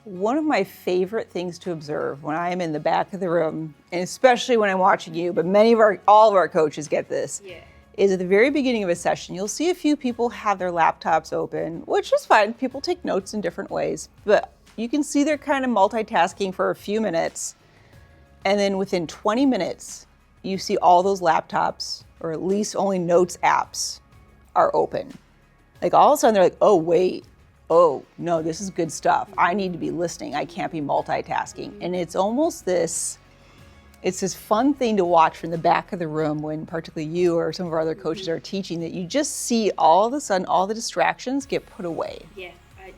One of my favorite things to observe when I am in the back of the room, and especially when I'm watching you, but all of our coaches get this, is at the very beginning of a session, you'll see a few people have their laptops open, which is fine. People take notes in different ways, but you can see they're kind of multitasking for a few minutes. And then within 20 minutes, you see all those laptops, or at least only notes apps, are open. Like all of a sudden they're like, oh, wait. Oh, no, this is good stuff. I need to be listening. I can't be multitasking. And it's almost this fun thing to watch from the back of the room when particularly you or some of our other coaches are teaching, that you just see all of a sudden all the distractions get put away.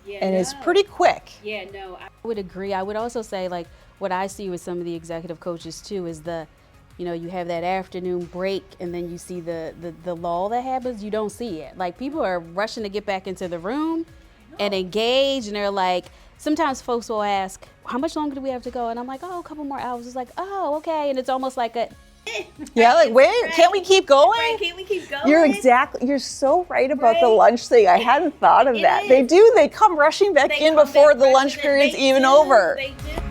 It's pretty quick. I would agree. I would also say, like, what I see with some of the executive coaches too is you have that afternoon break and then you see the lull that happens. You don't see it. Like, people are rushing to get back into the room and engage, and they're like, sometimes folks will ask, how much longer do we have to go? And I'm like, oh, a couple more hours. It's like, oh, okay. And it's almost like wait, can't we keep going? Right, can't we keep going? You're so right about the lunch thing. I hadn't thought of that. They come rushing back in before the lunch period's even over. They do.